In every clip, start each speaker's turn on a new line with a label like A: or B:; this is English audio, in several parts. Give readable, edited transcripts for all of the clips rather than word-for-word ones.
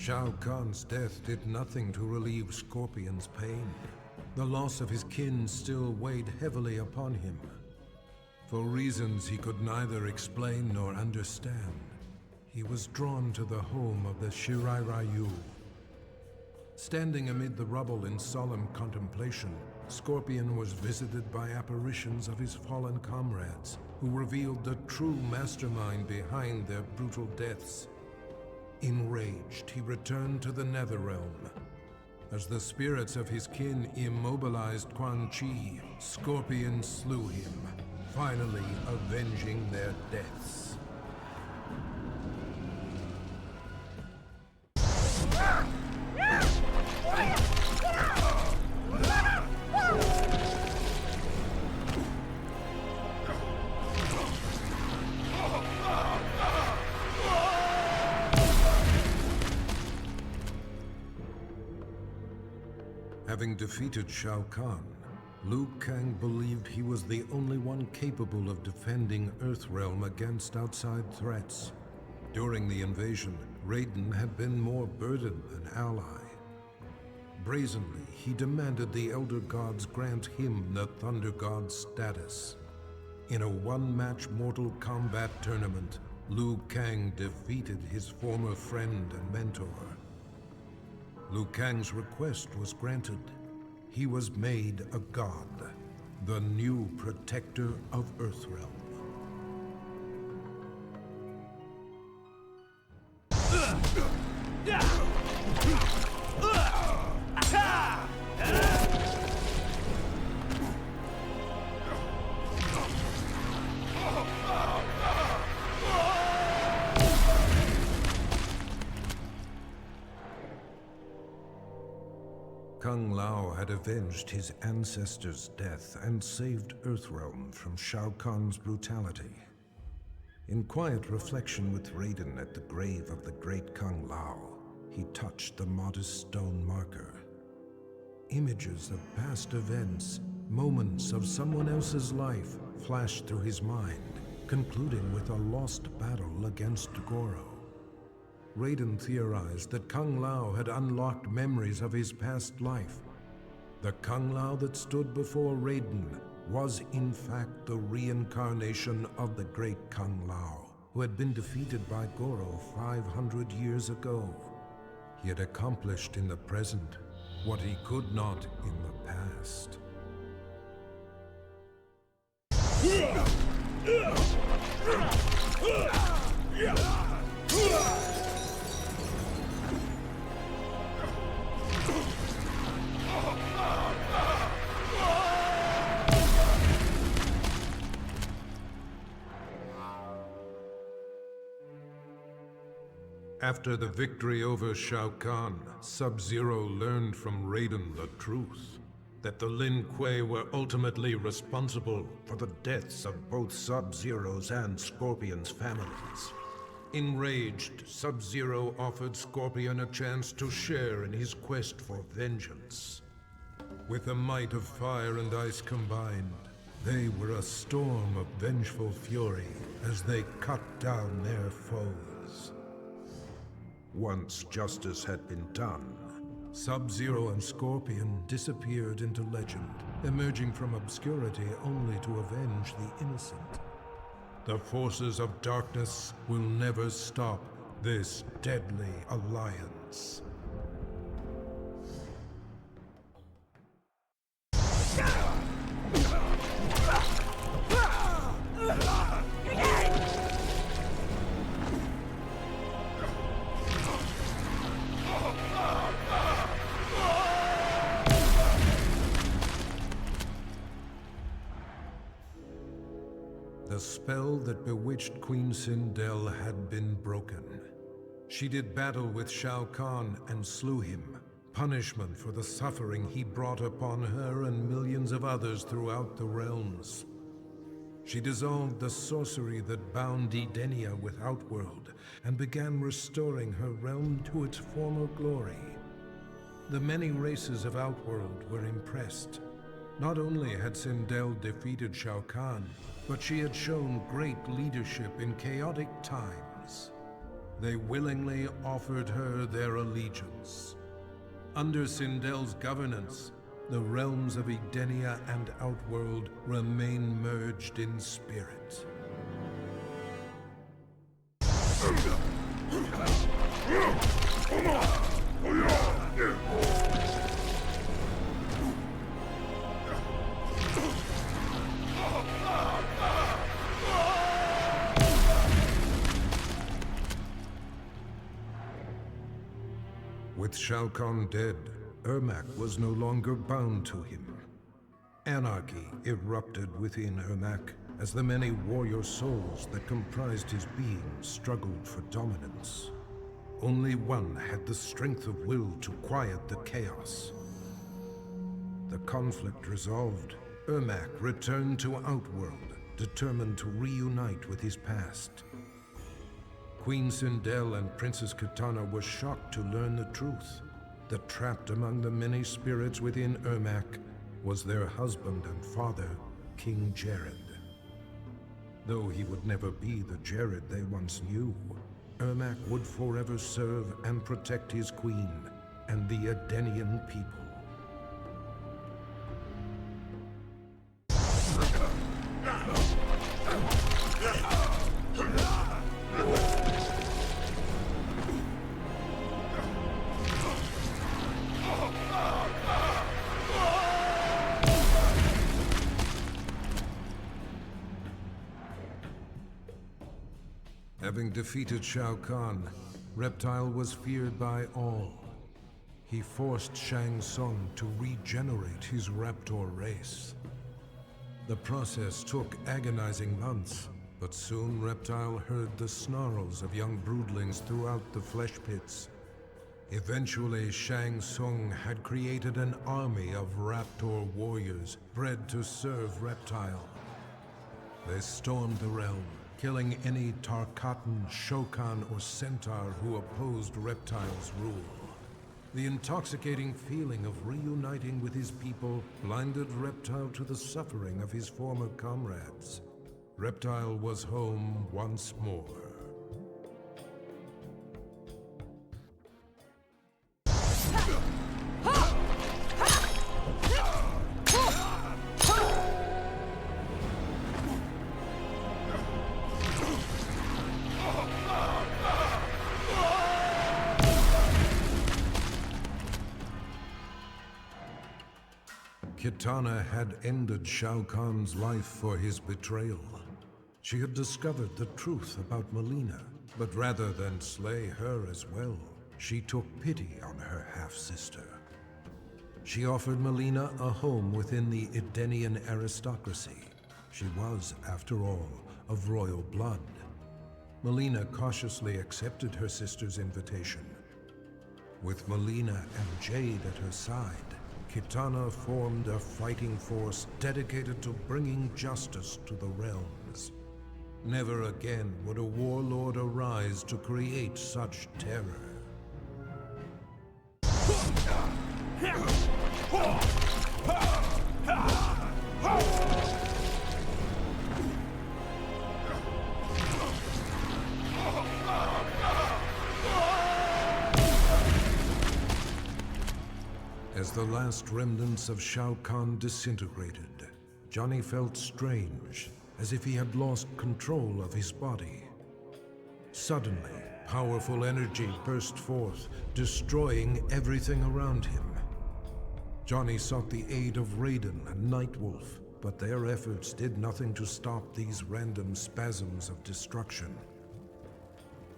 A: Shao Kahn's death did nothing to relieve Scorpion's pain. The loss of his kin still weighed heavily upon him. For reasons he could neither explain nor understand, he was drawn to the home of the Shirai Ryu. Standing amid the rubble in solemn contemplation, Scorpion was visited by apparitions of his fallen comrades, who revealed the true mastermind behind their brutal deaths. Enraged, he returned to the Netherrealm. As the spirits of his kin immobilized Quan Chi, Scorpion slew him, finally avenging their deaths. Having defeated Shao Kahn, Liu Kang believed he was the only one capable of defending Earthrealm against outside threats. During the invasion, Raiden had been more burden than ally. Brazenly, he demanded the Elder Gods grant him the Thunder God status. In a one-match Mortal Kombat tournament, Liu Kang defeated his former friend and mentor. Liu Kang's request was granted. He was made a god, the new protector of Earthrealm. Kung Lao had avenged his ancestor's death and saved Earthrealm from Shao Kahn's brutality. In quiet reflection with Raiden at the grave of the great Kung Lao, he touched the modest stone marker. Images of past events, moments of someone else's life, flashed through his mind, concluding with a lost battle against Goro. Raiden theorized that Kung Lao had unlocked memories of his past life. The Kung Lao that stood before Raiden was in fact the reincarnation of the great Kung Lao, who had been defeated by Goro 500 years ago. He had accomplished in the present what he could not in the past. After the victory over Shao Kahn, Sub-Zero learned from Raiden the truth, that the Lin Kuei were ultimately responsible for the deaths of both Sub-Zero's and Scorpion's families. Enraged, Sub-Zero offered Scorpion a chance to share in his quest for vengeance. With the might of fire and ice combined, they were a storm of vengeful fury as they cut down their foes. Once justice had been done, Sub-Zero and Scorpion disappeared into legend, emerging from obscurity only to avenge the innocent. The forces of darkness will never stop this deadly alliance. The spell that bewitched Queen Sindel had been broken. She did battle with Shao Kahn and slew him, punishment for the suffering he brought upon her and millions of others throughout the realms. She dissolved the sorcery that bound Edenia with Outworld and began restoring her realm to its former glory. The many races of Outworld were impressed. Not only had Sindel defeated Shao Kahn, but she had shown great leadership in chaotic times. They willingly offered her their allegiance. Under Sindel's governance, the realms of Edenia and Outworld remain merged in spirit. With Shao Kahn dead, Ermac was no longer bound to him. Anarchy erupted within Ermac as the many warrior souls that comprised his being struggled for dominance. Only one had the strength of will to quiet the chaos. The conflict resolved, Ermac returned to Outworld, determined to reunite with his past. Queen Sindel and Princess Kitana were shocked to learn the truth, that trapped among the many spirits within Ermac was their husband and father, King Jared. Though he would never be the Jared they once knew, Ermac would forever serve and protect his queen and the Edenian people. Having defeated Shao Kahn, Reptile was feared by all. He forced Shang Tsung to regenerate his Raptor race. The process took agonizing months, but soon Reptile heard the snarls of young broodlings throughout the flesh pits. Eventually, Shang Tsung had created an army of Raptor warriors bred to serve Reptile. They stormed the realm, killing any Tarkatan, Shokan, or Centaur who opposed Reptile's rule. The intoxicating feeling of reuniting with his people blinded Reptile to the suffering of his former comrades. Reptile was home once more. Kitana had ended Shao Kahn's life for his betrayal. She had discovered the truth about Mileena, but rather than slay her as well, she took pity on her half-sister. She offered Mileena a home within the Edenian aristocracy. She was, after all, of royal blood. Mileena cautiously accepted her sister's invitation. With Mileena and Jade at her side, Kitana formed a fighting force dedicated to bringing justice to the realms. Never again would a warlord arise to create such terror. As the last remnants of Shao Kahn disintegrated, Johnny felt strange, as if he had lost control of his body. Suddenly, powerful energy burst forth, destroying everything around him. Johnny sought the aid of Raiden and Nightwolf, but their efforts did nothing to stop these random spasms of destruction.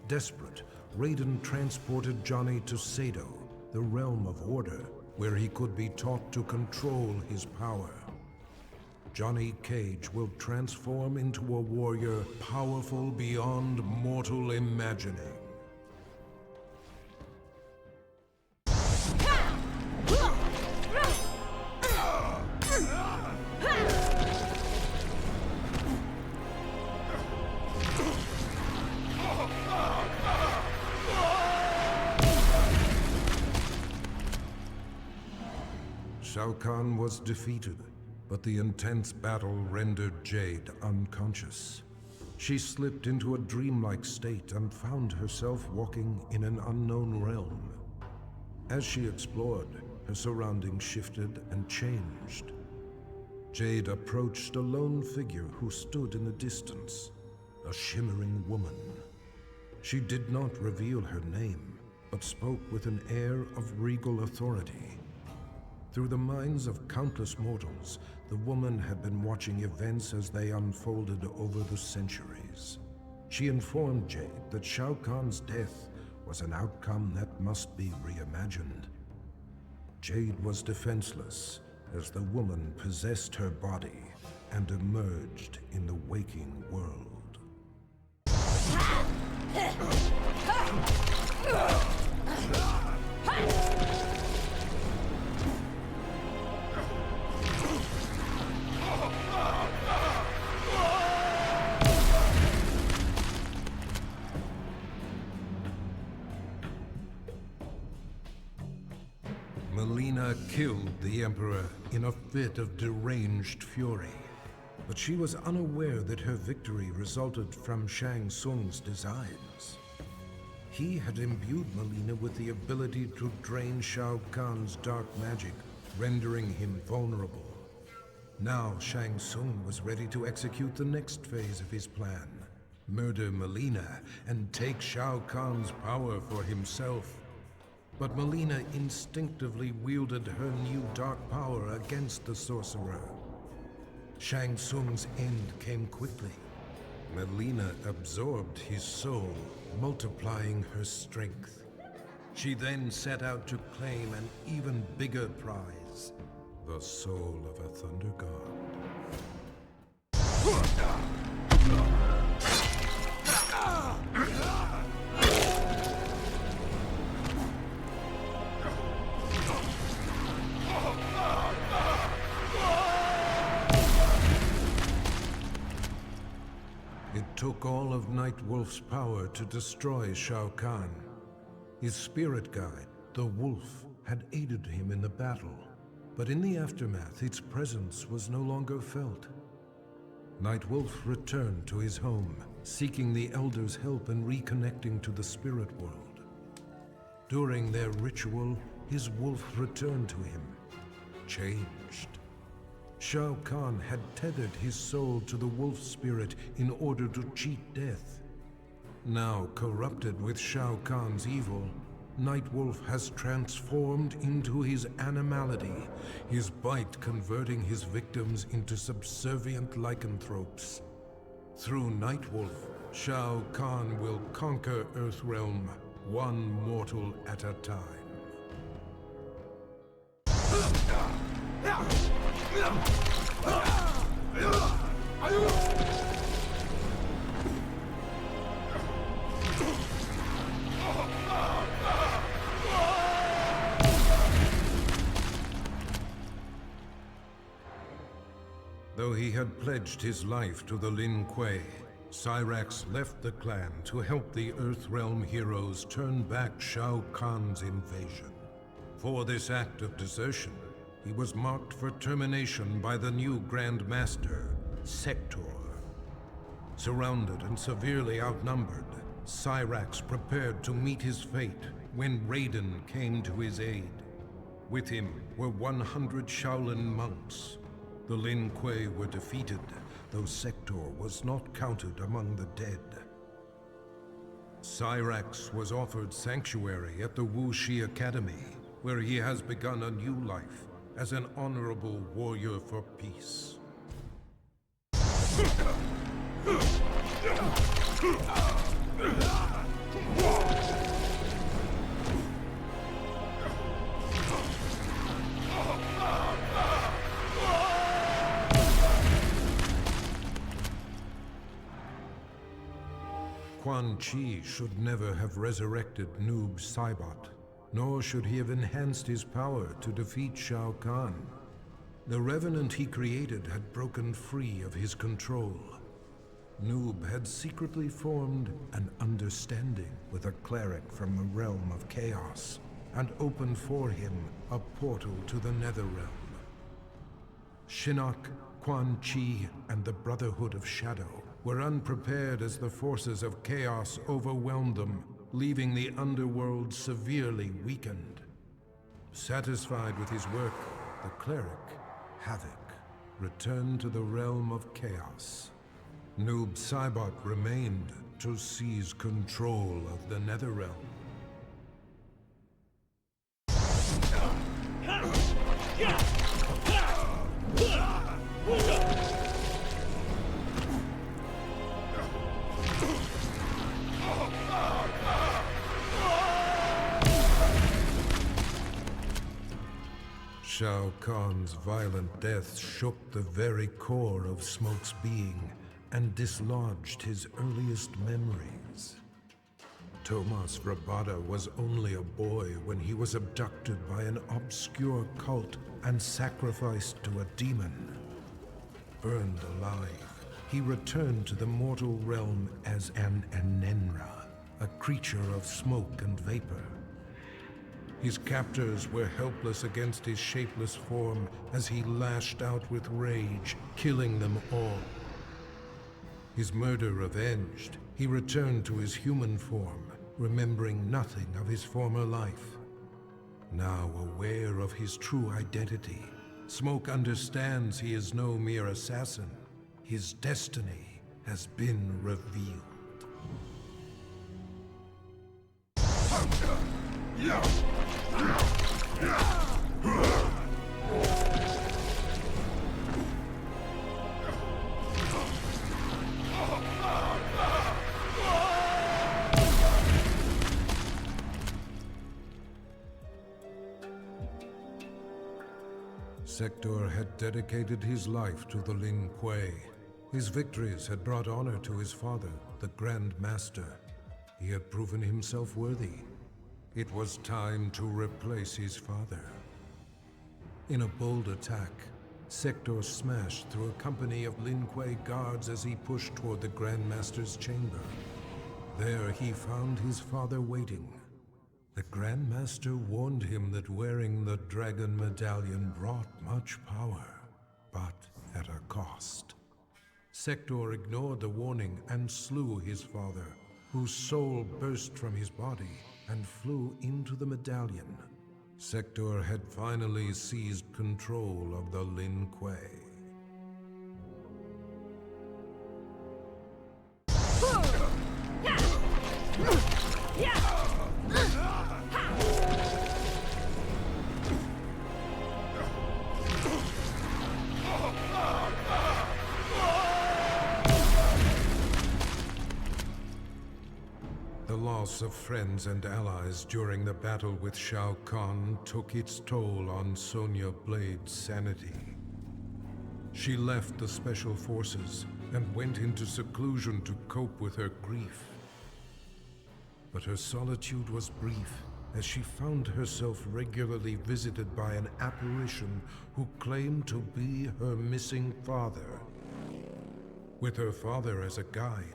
A: Desperate, Raiden transported Johnny to Sado, the realm of order, where he could be taught to control his power. Johnny Cage will transform into a warrior powerful beyond mortal imagining. Shao Kahn was defeated, but the intense battle rendered Jade unconscious. She slipped into a dreamlike state and found herself walking in an unknown realm. As she explored, her surroundings shifted and changed. Jade approached a lone figure who stood in the distance, a shimmering woman. She did not reveal her name, but spoke with an air of regal authority. Through the minds of countless mortals, the woman had been watching events as they unfolded over the centuries. She informed Jade that Shao Kahn's death was an outcome that must be reimagined. Jade was defenseless as the woman possessed her body and emerged in the waking world. Mileena killed the Emperor in a fit of deranged fury, but she was unaware that her victory resulted from Shang Tsung's designs. He had imbued Mileena with the ability to drain Shao Kahn's dark magic, rendering him vulnerable. Now Shang Tsung was ready to execute the next phase of his plan, murder Mileena and take Shao Kahn's power for himself. But Mileena instinctively wielded her new dark power against the sorcerer. Shang Tsung's end came quickly. Mileena absorbed his soul, multiplying her strength. She then set out to claim an even bigger prize, the soul of a Thunder God. It took all of Nightwolf's power to destroy Shao Kahn. His spirit guide, the Wolf, had aided him in the battle, but in the aftermath, its presence was no longer felt. Nightwolf returned to his home, seeking the Elder's help in reconnecting to the spirit world. During their ritual, his wolf returned to him, changed. Shao Kahn had tethered his soul to the wolf spirit in order to cheat death. Now corrupted with Shao Kahn's evil, Nightwolf has transformed into his animality, his bite converting his victims into subservient lycanthropes. Through Nightwolf, Shao Kahn will conquer Earthrealm, one mortal at a time. Though he had pledged his life to the Lin Kuei, Cyrax left the clan to help the Earthrealm heroes turn back Shao Kahn's invasion. For this act of desertion, he was marked for termination by the new Grand Master, Sector. Surrounded and severely outnumbered, Cyrax prepared to meet his fate when Raiden came to his aid. With him were 100 Shaolin monks. The Lin Kuei were defeated, though Sector was not counted among the dead. Cyrax was offered sanctuary at the Wuxi Academy, where he has begun a new life as an honorable warrior for peace. Quan Chi should never have resurrected Noob Saibot, nor should he have enhanced his power to defeat Shao Kahn. The Revenant he created had broken free of his control. Noob had secretly formed an understanding with a cleric from the realm of chaos, and opened for him a portal to the Netherrealm. Shinnok, Quan Chi, and the Brotherhood of Shadow were unprepared as the forces of chaos overwhelmed them, leaving the underworld severely weakened. Satisfied with his work, the cleric, Havoc, returned to the realm of chaos. Noob Saibot remained to seize control of the Netherrealm. Shao Kahn's violent death shook the very core of Smoke's being and dislodged his earliest memories. Tomas Rabada was only a boy when he was abducted by an obscure cult and sacrificed to a demon. Burned alive, he returned to the mortal realm as an Anenra, a creature of smoke and vapor. His captors were helpless against his shapeless form as he lashed out with rage, killing them all. His murder avenged, he returned to his human form, remembering nothing of his former life. Now aware of his true identity, Smoke understands he is no mere assassin. His destiny has been revealed. Sector had dedicated his life to the Lin Kuei. His victories had brought honor to his father, the Grand Master. He had proven himself worthy. It was time to replace his father. In a bold attack, Sector smashed through a company of Lin Kuei guards as he pushed toward the Grand Master's chamber. There he found his father waiting. The Grand Master warned him that wearing the Dragon Medallion brought much power, but at a cost. Sector ignored the warning and slew his father, whose soul burst from his body and flew into the medallion. Sector had finally seized control of the Lin Kuei. The loss of friends and allies during the battle with Shao Kahn took its toll on Sonya Blade's sanity. She left the Special Forces and went into seclusion to cope with her grief. But her solitude was brief, as she found herself regularly visited by an apparition who claimed to be her missing father. With her father as a guide,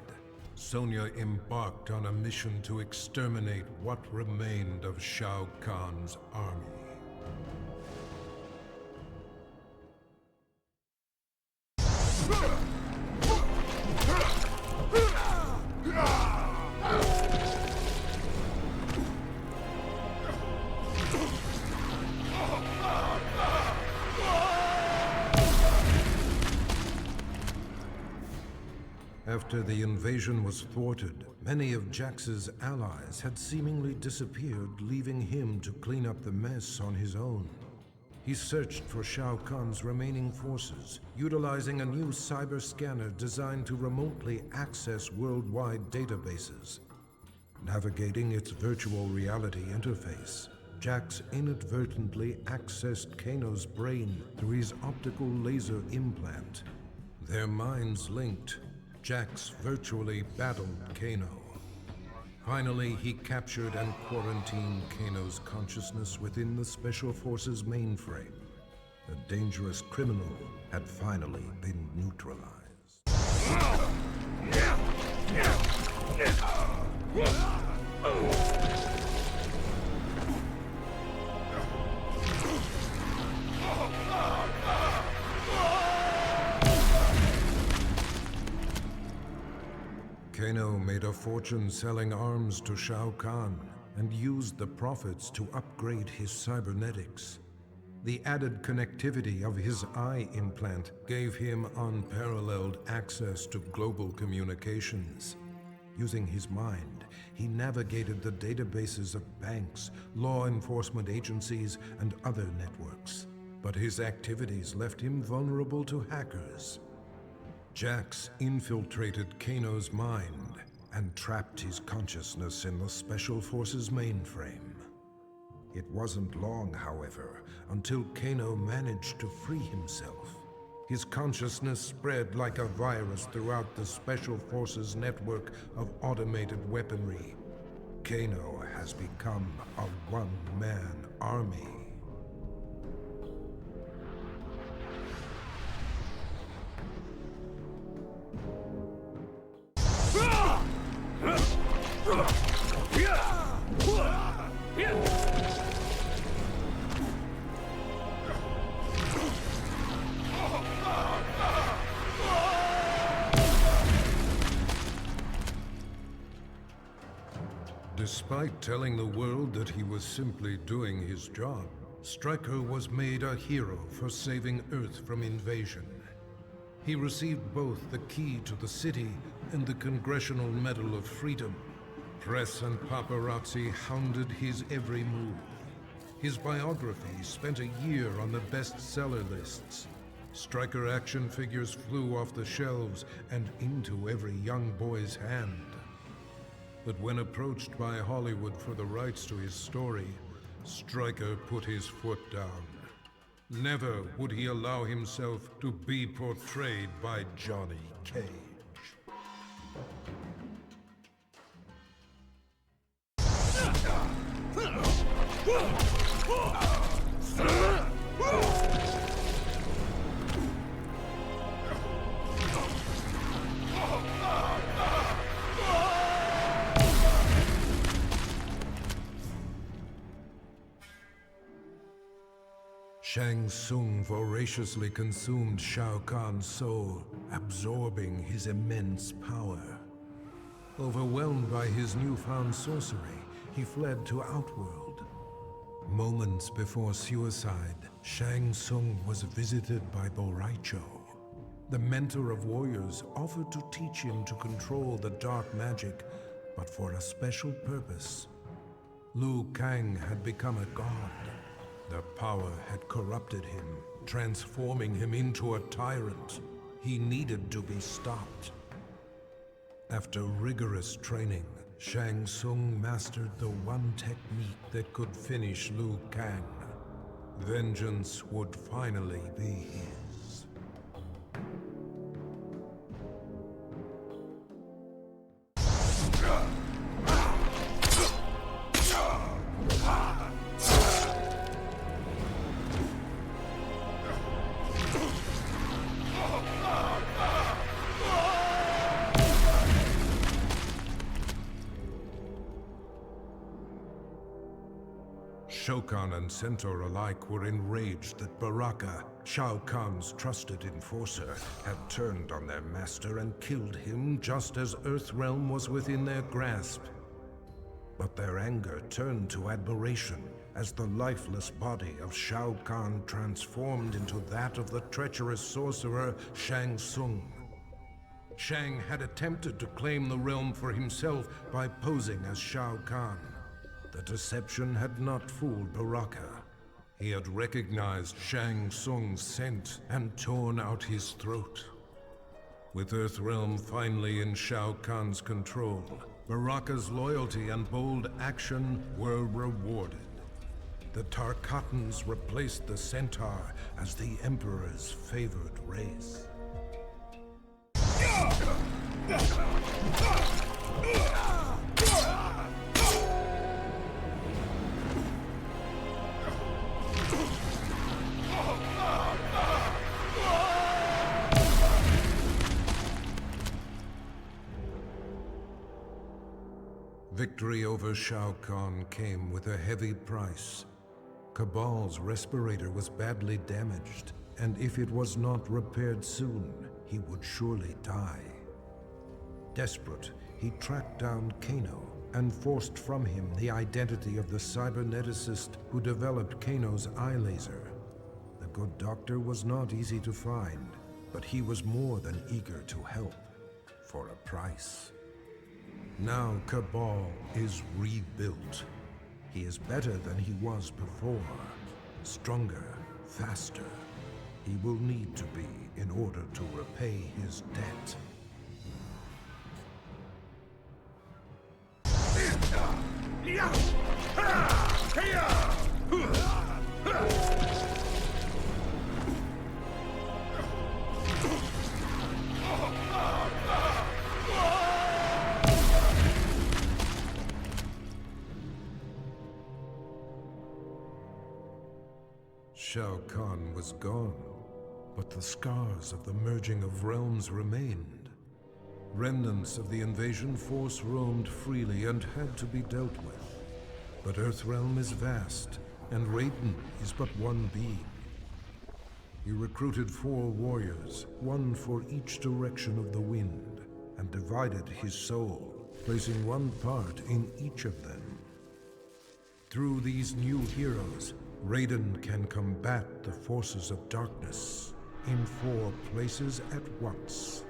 A: Sonya embarked on a mission to exterminate what remained of Shao Kahn's army. After the invasion was thwarted, many of Jax's allies had seemingly disappeared, leaving him to clean up the mess on his own. He searched for Shao Kahn's remaining forces, utilizing a new cyber scanner designed to remotely access worldwide databases. Navigating its virtual reality interface, Jax inadvertently accessed Kano's brain through his optical laser implant. Their minds linked, Jax virtually battled Kano. Finally, he captured and quarantined Kano's consciousness within the Special Forces mainframe. The dangerous criminal had finally been neutralized. Kano made a fortune selling arms to Shao Kahn and used the profits to upgrade his cybernetics. The added connectivity of his eye implant gave him unparalleled access to global communications. Using his mind, he navigated the databases of banks, law enforcement agencies, and other networks. But his activities left him vulnerable to hackers. Jax infiltrated Kano's mind and trapped his consciousness in the Special Forces mainframe. It wasn't long, however, until Kano managed to free himself. His consciousness spread like a virus throughout the Special Forces network of automated weaponry. Kano has become a one-man army. Despite telling the world that he was simply doing his job, Stryker was made a hero for saving Earth from invasion. He received both the key to the city and the Congressional Medal of Freedom. Press and paparazzi hounded his every move. His biography spent a year on the bestseller lists. Stryker action figures flew off the shelves and into every young boy's hand. But when approached by Hollywood for the rights to his story, Stryker put his foot down. Never would he allow himself to be portrayed by Johnny Cage. Shang Tsung voraciously consumed Shao Kahn's soul, absorbing his immense power. Overwhelmed by his newfound sorcery, he fled to Outworld. Moments before suicide, Shang Tsung was visited by Boraicho. The mentor of warriors offered to teach him to control the dark magic, but for a special purpose. Liu Kang had become a god. The power had corrupted him, transforming him into a tyrant. He needed to be stopped. After rigorous training, Shang Tsung mastered the one technique that could finish Liu Kang. Vengeance would finally be his. Shokan and Centaur alike were enraged that Baraka, Shao Kahn's trusted enforcer, had turned on their master and killed him just as Earthrealm was within their grasp. But their anger turned to admiration as the lifeless body of Shao Kahn transformed into that of the treacherous sorcerer Shang Tsung. Shang had attempted to claim the realm for himself by posing as Shao Kahn. The deception had not fooled Baraka. He had recognized Shang Tsung's scent and torn out his throat. With Earthrealm finally in Shao Kahn's control, Baraka's loyalty and bold action were rewarded. The Tarkatans replaced the Centaur as the Emperor's favored race. Victory over Shao Kahn came with a heavy price. Cabal's respirator was badly damaged, and if it was not repaired soon, he would surely die. Desperate, he tracked down Kano and forced from him the identity of the cyberneticist who developed Kano's eye laser. The good doctor was not easy to find, but he was more than eager to help, for a price. Now Cabal is rebuilt. He is better than he was before, stronger, faster. He will need to be in order to repay his debt. Shao Kahn was gone, but the scars of the merging of realms remained. Remnants of the invasion force roamed freely and had to be dealt with. But Earthrealm is vast, and Raiden is but one being. He recruited 4 warriors, one for each direction of the wind, and divided his soul, placing one part in each of them. Through these new heroes, Raiden can combat the forces of darkness in 4 places at once.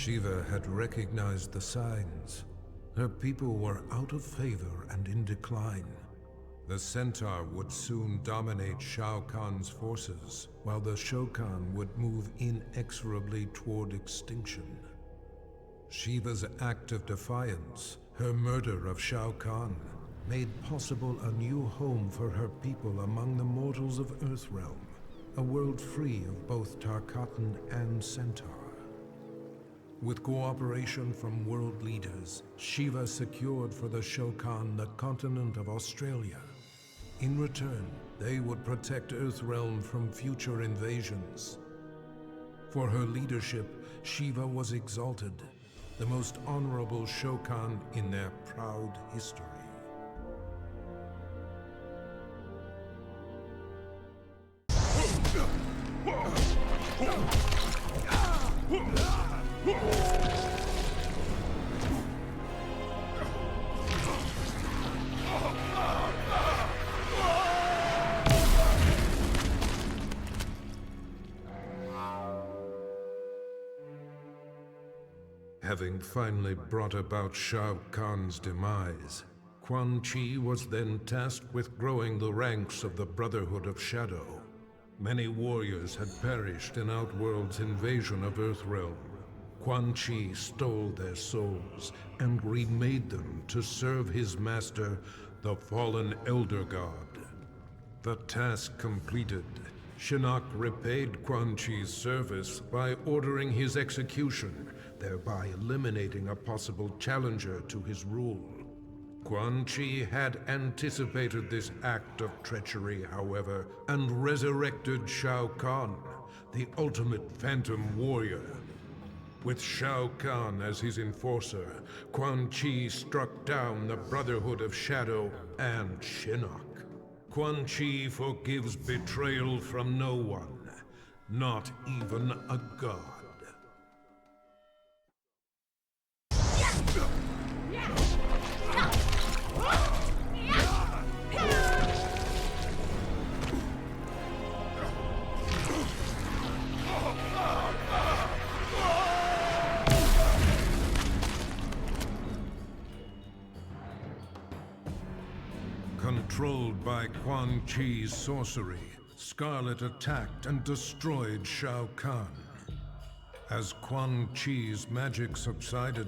A: Shiva had recognized the signs. Her people were out of favor and in decline. The Centaur would soon dominate Shao Kahn's forces, while the Shokan would move inexorably toward extinction. Shiva's act of defiance, her murder of Shao Kahn, made possible a new home for her people among the mortals of Earthrealm, a world free of both Tarkatan and Centaur. With cooperation from world leaders, Shiva secured for the Shokan the continent of Australia. In return, they would protect Earthrealm from future invasions. For her leadership, Shiva was exalted, the most honorable Shokan in their proud history. Having finally brought about Shao Kahn's demise, Quan Chi was then tasked with growing the ranks of the Brotherhood of Shadow. Many warriors had perished in Outworld's invasion of Earthrealm. Quan Chi stole their souls and remade them to serve his master, the fallen Elder God. The task completed, Shinnok repaid Quan Chi's service by ordering his execution, thereby eliminating a possible challenger to his rule. Quan Chi had anticipated this act of treachery, however, and resurrected Shao Kahn, the ultimate phantom warrior. With Shao Kahn as his enforcer, Quan Chi struck down the Brotherhood of Shadow and Shinnok. Quan Chi forgives betrayal from no one, not even a god. Controlled by Quan Chi's sorcery, Scarlet attacked and destroyed Shao Kahn. As Quan Chi's magic subsided,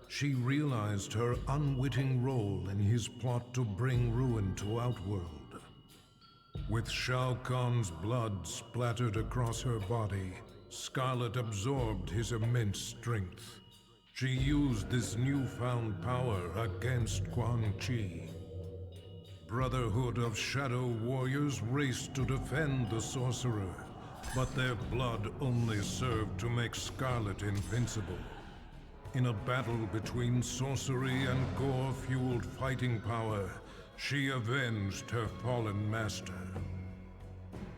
A: she realized her unwitting role in his plot to bring ruin to Outworld. With Shao Kahn's blood splattered across her body, Scarlet absorbed his immense strength. She used this newfound power against Quan Chi. Brotherhood of Shadow Warriors raced to defend the sorcerer, but their blood only served to make Scarlet invincible. In a battle between sorcery and gore-fueled fighting power, she avenged her fallen master.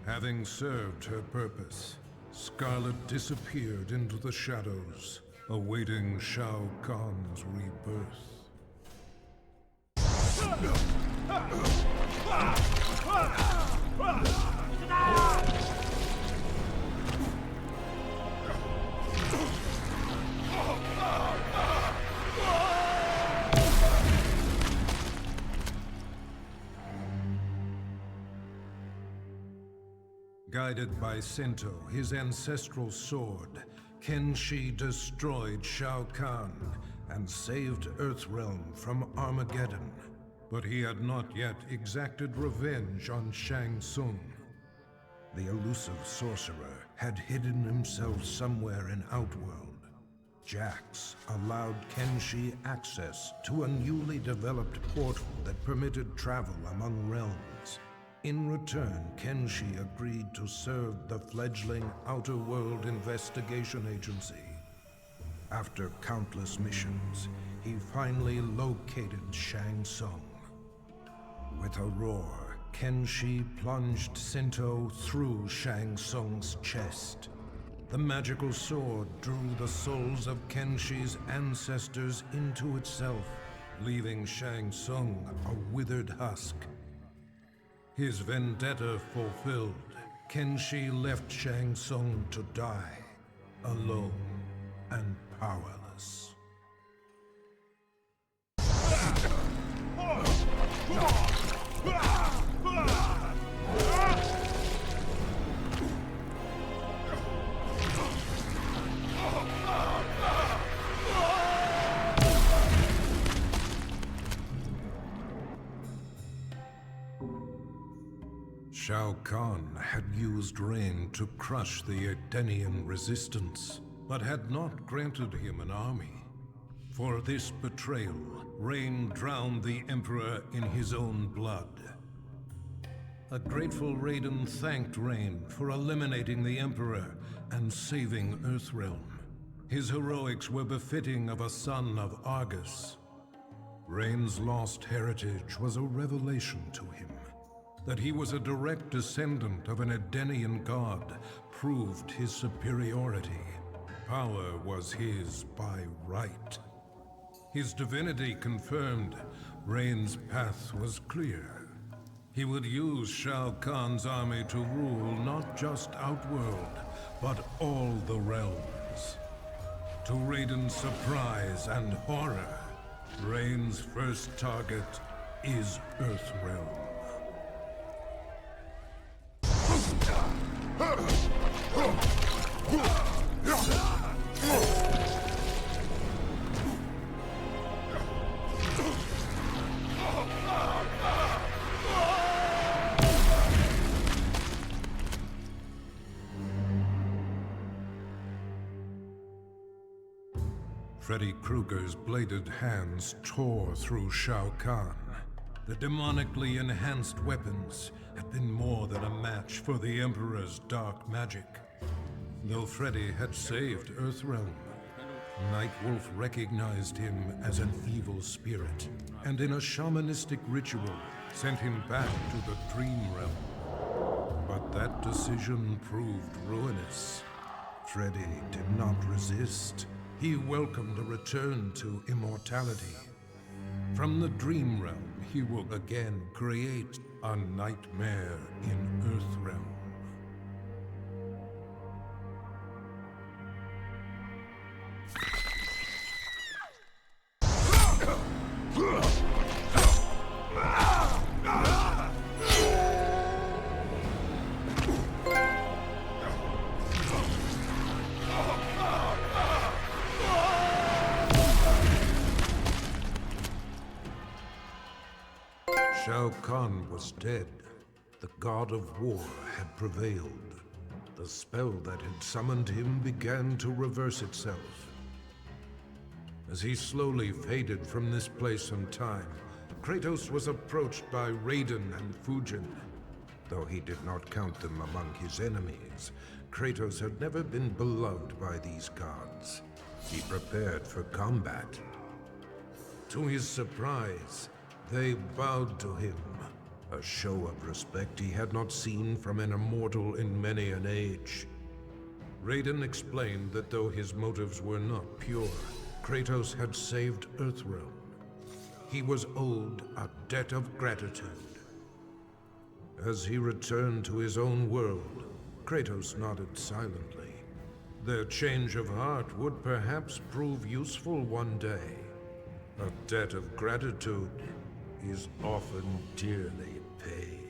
A: Having served her purpose, Scarlet disappeared into the shadows, awaiting Shao Kahn's rebirth. Guided by Sento, his ancestral sword, Kenshi destroyed Shao Kahn and saved Earthrealm from Armageddon. But he had not yet exacted revenge on Shang Tsung. The elusive sorcerer had hidden himself somewhere in Outworld. Jax allowed Kenshi access to a newly developed portal that permitted travel among realms. In return, Kenshi agreed to serve the fledgling Outer World Investigation Agency. After countless missions, he finally located Shang Tsung. With a roar, Kenshi plunged Sento through Shang Tsung's chest. The magical sword drew the souls of Kenshi's ancestors into itself, leaving Shang Tsung a withered husk. His vendetta fulfilled, Kenshi left Shang Tsung to die, alone and powerless. Shao Kahn had used Rain to crush the Edenian resistance, but had not granted him an army. For this betrayal, Rain drowned the Emperor in his own blood. A grateful Raiden thanked Rain for eliminating the Emperor and saving Earthrealm. His heroics were befitting of a son of Argus. Rain's lost heritage was a revelation to him. That he was a direct descendant of an Edenian god proved his superiority. Power was his by right. His divinity confirmed, Rain's path was clear. He would use Shao Kahn's army to rule not just Outworld, but all the realms. To Raiden's surprise and horror, Rain's first target is Earthrealm. Freddy Krueger's bladed hands tore through Shao Kahn. The demonically enhanced weapons had been more than a match for the Emperor's dark magic. Though Freddy had saved Earthrealm, Nightwolf recognized him as an evil spirit, and in a shamanistic ritual, sent him back to the Dream Realm. But that decision proved ruinous. Freddy did not resist. He welcomed a return to immortality. From the Dream Realm, he will again create a nightmare in Earthrealm. Shao Kahn was dead. The god of war had prevailed. The spell that had summoned him began to reverse itself. As he slowly faded from this place and time, Kratos was approached by Raiden and Fujin. Though he did not count them among his enemies, Kratos had never been beloved by these gods. He prepared for combat. To his surprise, they bowed to him, a show of respect he had not seen from an immortal in many an age. Raiden explained that though his motives were not pure, Kratos had saved Earthrealm. He was owed a debt of gratitude. As he returned to his own world, Kratos nodded silently. Their change of heart would perhaps prove useful one day. A debt of gratitude is often dearly paid.